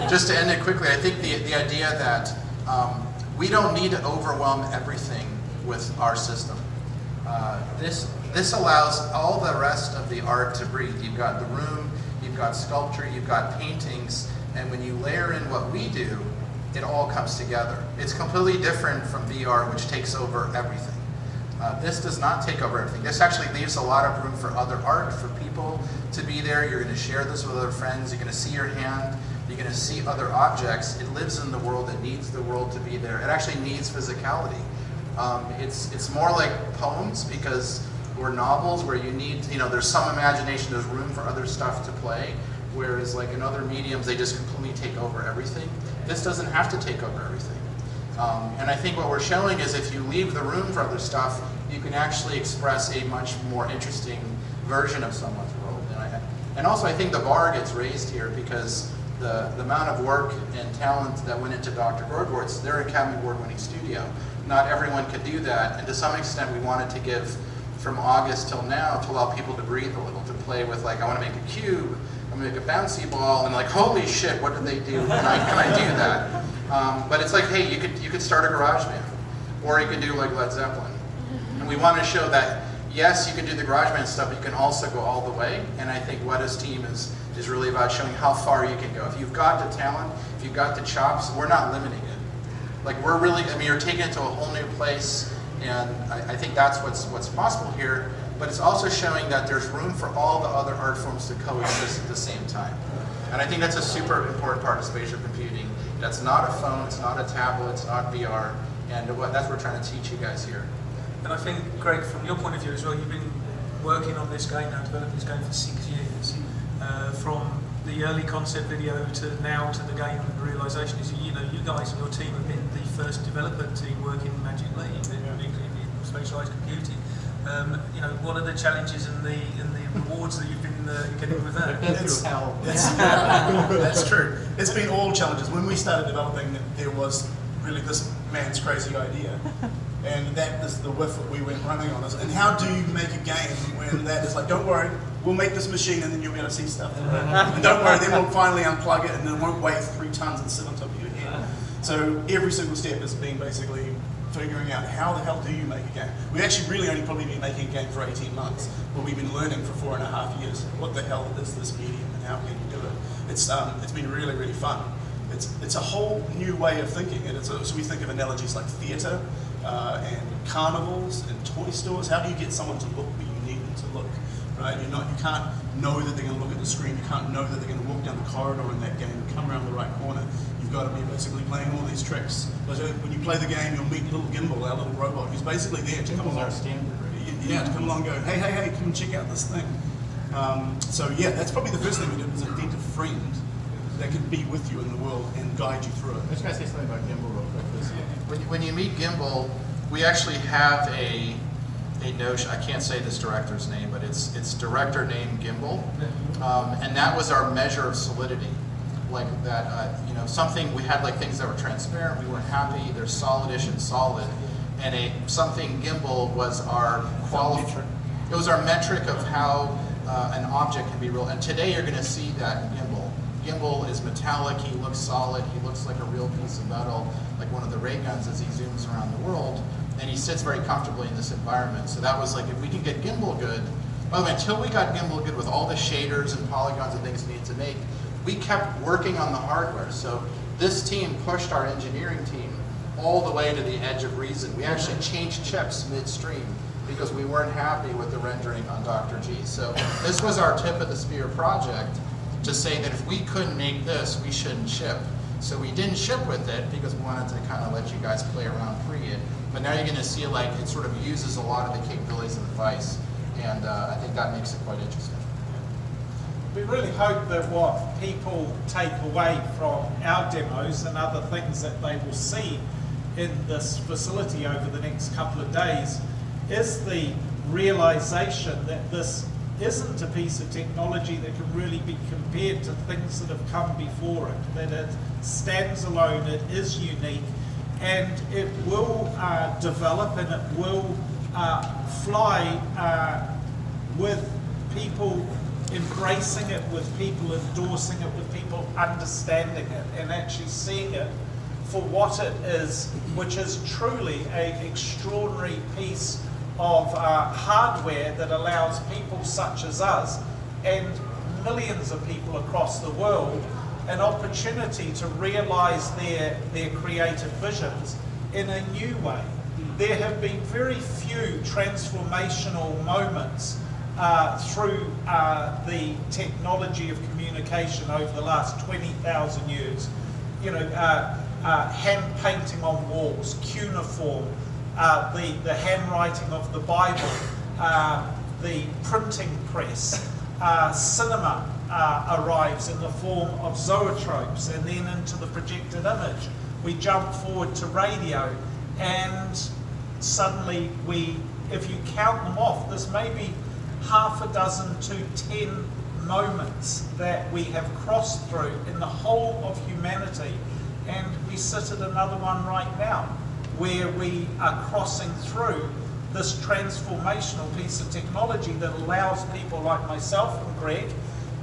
just to end it quickly, I think the idea that we don't need to overwhelm everything with our system. This allows all the rest of the art to breathe. You've got the room, you've got sculpture, you've got paintings, and when you layer in what we do, it all comes together. It's completely different from VR, which takes over everything. This does not take over everything. This actually leaves a lot of room for other art, for people to be there. You're going to share this with other friends. You're going to see your hand. You're going to see other objects. It lives in the world. It needs the world to be there. It actually needs physicality. It's more like poems because or novels where you need, there's some imagination, there's room for other stuff to play, whereas like in other mediums, they just completely take over everything. This doesn't have to take over everything. And I think what we're showing is if you leave the room for other stuff, you can actually express a much more interesting version of someone's world. And also I think the bar gets raised here because the amount of work and talent that went into Dr. Grordbort's, they're an Academy Award-winning studio. Not everyone could do that, and to some extent we wanted to give from August till now to allow people to breathe a little, to play with like, I want to make a cube, I'm going to make a bouncy ball, and like, holy shit, what did they do? Can I do that? But it's like, hey, you could start a garage band, or you could do like Led Zeppelin. And we want to show that, yes, you can do the garage band stuff, but you can also go all the way, and I think Weta's team is really about showing how far you can go. If you've got the talent, if you've got the chops, we're not limiting it. Like we're really, you're taking it to a whole new place, and I think that's what's possible here, but it's also showing that there's room for all the other art forms to coexist at the same time. And I think that's a super important part of spatial computing. That's not a phone, it's not a tablet, it's not VR, and that's what we're trying to teach you guys here. And I think, Greg, from your point of view as well, you've been working on this game now, developing this game for 6 years. From the early concept video to now to the game and the realisation is, you guys and your team have been the first development team working in Magic Leap in spatialised computing. What are the challenges and the rewards that you've been getting with that? It's hell. That's true. It's been all challenges. When we started developing, there was really this man's crazy idea. And that is the whiff that we went running on. And how do you make a game when that is like, don't worry, we'll make this machine and then you'll be able to see stuff. And don't worry, then we'll finally unplug it and it won't weigh 3 tons and sit on top of your head. So every single step has been basically figuring out how the hell do you make a game. We've actually really only probably been making a game for 18 months, but we've been learning for 4.5 years. What the hell is this medium and how can you do it? It's been really, really fun. It's a whole new way of thinking. So we think of analogies like theatre and carnivals and toy stores. How do you get someone to look where you need them to look? Right? You can't know that they're going to look at the screen. You can't know that they're going to walk down the corridor in that game and come around the right corner. You've got to be basically playing all these tricks. So when you play the game, you'll meet little Gimbal, our little robot, who's basically there to come along. To come along and go, hey, come and check out this thing. So yeah, that's probably the first thing we did was invent a friend that could be with you in the world and guide you through it. I was going to say something about Gimbal real quick. When you meet Gimbal, we actually have a notion, I can't say this director's name, but it's director named Gimbal, and that was our measure of solidity. Like that, something, we had like things that were transparent, we weren't happy, they're solidish and solid, and something Gimbal was our qualifier. It was our metric of how an object can be real, and today you're going to see that in Gimbal. Gimbal is metallic, he looks solid, he looks like a real piece of metal, like one of the ray guns as he zooms around the world, and he sits very comfortably in this environment. So that was like, if we can get Gimbal good, by the way, until we got Gimbal good with all the shaders and polygons and things we needed to make, we kept working on the hardware. So this team pushed our engineering team all the way to the edge of reason. We actually changed chips midstream because we weren't happy with the rendering on Dr. G. So this was our tip of the spear project, to say that if we couldn't make this, we shouldn't ship. So we didn't ship with it because we wanted to kind of let you guys play around pre it. But now you're going to see like it sort of uses a lot of the capabilities of the device, and I think that makes it quite interesting. We really hope that what people take away from our demos and other things that they will see in this facility over the next couple of days is the realization that this isn't a piece of technology that can really be compared to things that have come before it, that it stands alone, it is unique, and it will develop and it will fly with people embracing it with people, endorsing it with people, understanding it, and actually seeing it for what it is, which is truly an extraordinary piece of hardware that allows people such as us and millions of people across the world an opportunity to realise their creative visions in a new way. There have been very few transformational moments through the technology of communication over the last 20,000 years. You know, hand painting on walls, cuneiform, the handwriting of the Bible, the printing press, cinema arrives in the form of zoetropes, and then into the projected image. We jump forward to radio, and suddenly if you count them off, there's maybe half a dozen to 10 moments that we have crossed through in the whole of humanity, and we sit at another one right now where we are crossing through this transformational piece of technology that allows people like myself and Greg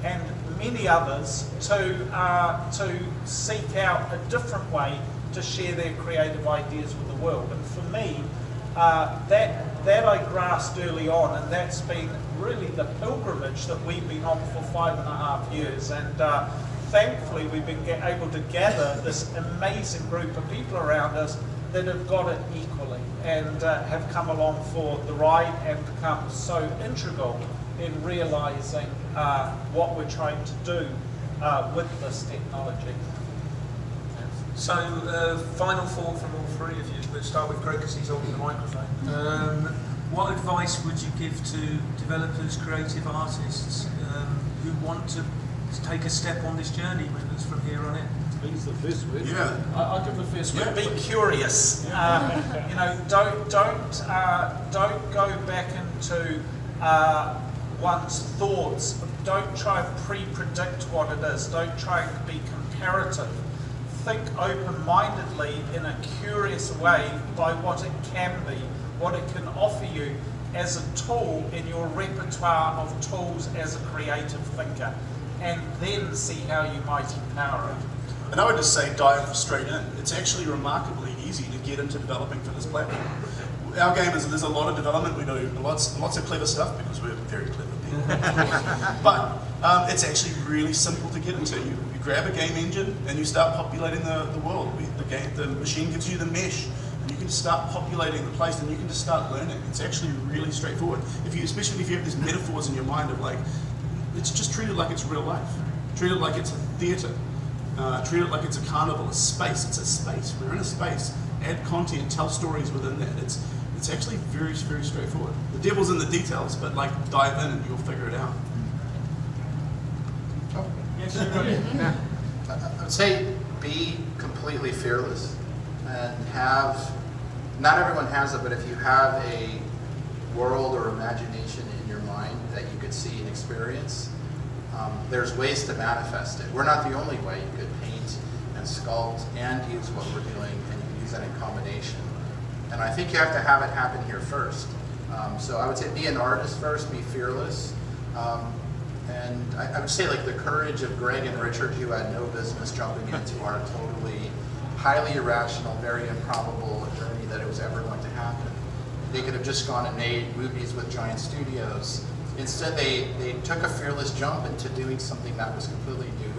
and many others to seek out a different way to share their creative ideas with the world. And for me, that I grasped early on, and that's been really the pilgrimage that we've been on for 5.5 years. And thankfully, we've been able to gather this amazing group of people around us that have got it equally and have come along for the ride and become so integral in realising what we're trying to do with this technology. So, final thought from all three of you. Let's start with Greg because he's holding the microphone. What advice would you give to developers, creative artists who want to take a step on this journey with us from here on in? He's the first word. Yeah. I'll give the first word. Be curious. You know, don't go back into one's thoughts. Don't try and pre-predict what it is. Don't try and be comparative. Think open-mindedly in a curious way by what it can be, what it can offer you as a tool in your repertoire of tools as a creative thinker, and then see how you might empower it. And I would just say dive straight in. It's actually remarkably easy to get into developing for this platform. Our game is, there's a lot of development. We do lots of clever stuff because we're very clever people. But it's actually really simple to get into. You grab a game engine and you start populating the world. The machine gives you the mesh, and you can just start populating the place, and you can just start learning. It's actually really straightforward. Especially if you have these metaphors in your mind of like, it's just treated like it's real life. Treat it like it's a theatre. Treat it like it's a carnival, a space. It's a space. We're in a space. Add content, tell stories within that. It's actually very, very straightforward. The devil's in the details, but like dive in and you'll figure it out. Oh. Yes, you're right. Yeah. I would say be completely fearless and not everyone has it, but if you have a world or imagination in your mind that you could see and experience, there's ways to manifest it. We're not the only way. You could paint and sculpt and use what we're doing, and you can use that in combination. And I think you have to have it happen here first. So I would say be an artist first, be fearless. And I would say like the courage of Greg and Richard, who had no business jumping into our totally highly irrational, very improbable journey that it was ever going to happen. They could have just gone and made movies with giant studios. Instead, they took a fearless jump into doing something that was completely new.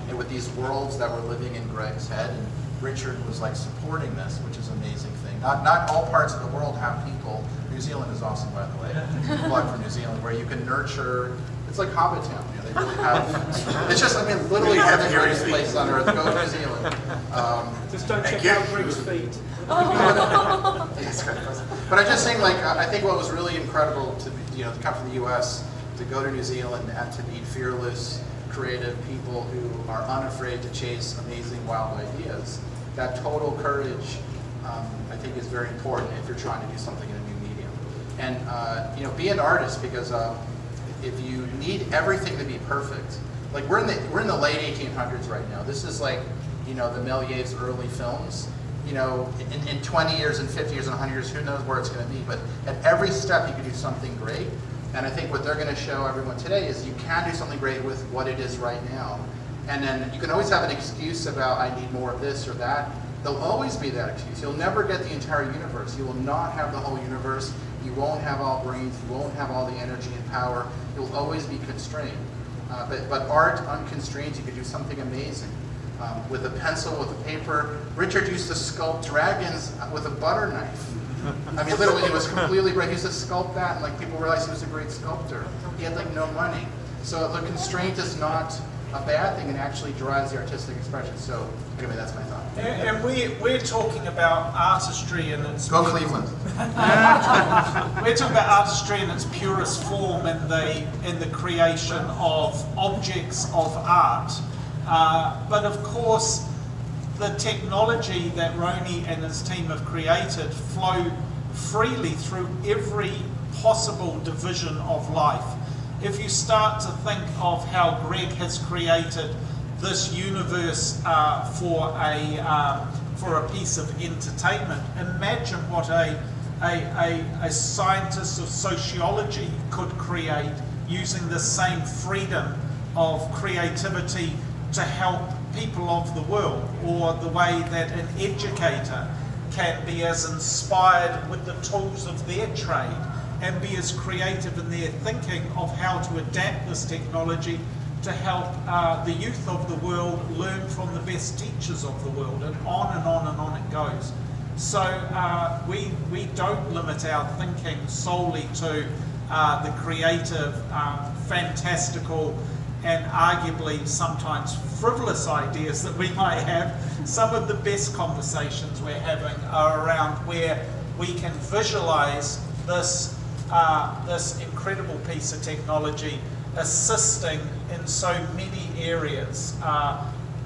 And with these worlds that were living in Greg's head, and Richard was like supporting this, which is an amazing thing. Not all parts of the world have people. New Zealand is awesome, by the way. Plug for New Zealand, where you can nurture. It's like Hobbit Town. You know, they really have. It's just, I mean, literally the greatest place on earth. Go to New Zealand. Just don't check out Greg's feet. But I'm just saying, like, I think what was really incredible to come from the U.S. to go to New Zealand and to meet fearless, creative people who are unafraid to chase amazing, wild ideas. That total courage, I think, is very important if you're trying to do something in a new medium. And be an artist, because if you need everything to be perfect, like we're in the late 1800s right now. This is like the Méliès's early films. In 20 years and 50 years and 100 years, who knows where it's going to be. But at every step, you can do something great. And I think what they're going to show everyone today is you can do something great with what it is right now. And then you can always have an excuse about I need more of this or that. There'll always be that excuse. You'll never get the entire universe. You will not have the whole universe. You won't have all brains. You won't have all the energy and power. You'll always be constrained. But art unconstrained, you could do something amazing. With a pencil, with a paper. Richard used to sculpt dragons with a butter knife. I mean, literally, he was completely great. He used to sculpt that, and like people realized he was a great sculptor. He had like no money. So the constraint is not a bad thing, and actually drives the artistic expression. So anyway, that's my thought. And we're talking about artistry in its Go Cleveland. we're talking about artistry in its purest form in the creation of objects of art. But of course, the technology that Roni and his team have created flow freely through every possible division of life. If you start to think of how Greg has created this universe for a piece of entertainment, imagine what a scientist of sociology could create using the same freedom of creativity to help people of the world, or the way that an educator can be as inspired with the tools of their trade and be as creative in their thinking of how to adapt this technology to help the youth of the world learn from the best teachers of the world, and on and on and on it goes. So we don't limit our thinking solely to the creative, fantastical, and arguably sometimes frivolous ideas that we might have. Some of the best conversations we're having are around where we can visualize this incredible piece of technology assisting in so many areas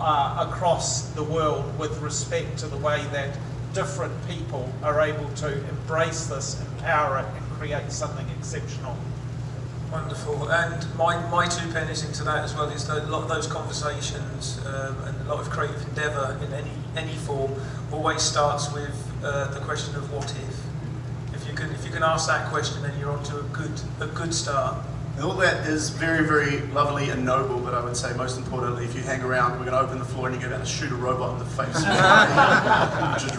across the world with respect to the way that different people are able to embrace this, empower it, and create something exceptional. Wonderful. And my two pennies into that as well is that a lot of those conversations and a lot of creative endeavour in any form always starts with the question of what if. If you can ask that question, then you're on to a good start. And all that is very, very lovely and noble, but I would say most importantly, if you hang around, we're going to open the floor and you're going to shoot a robot in the face. Which is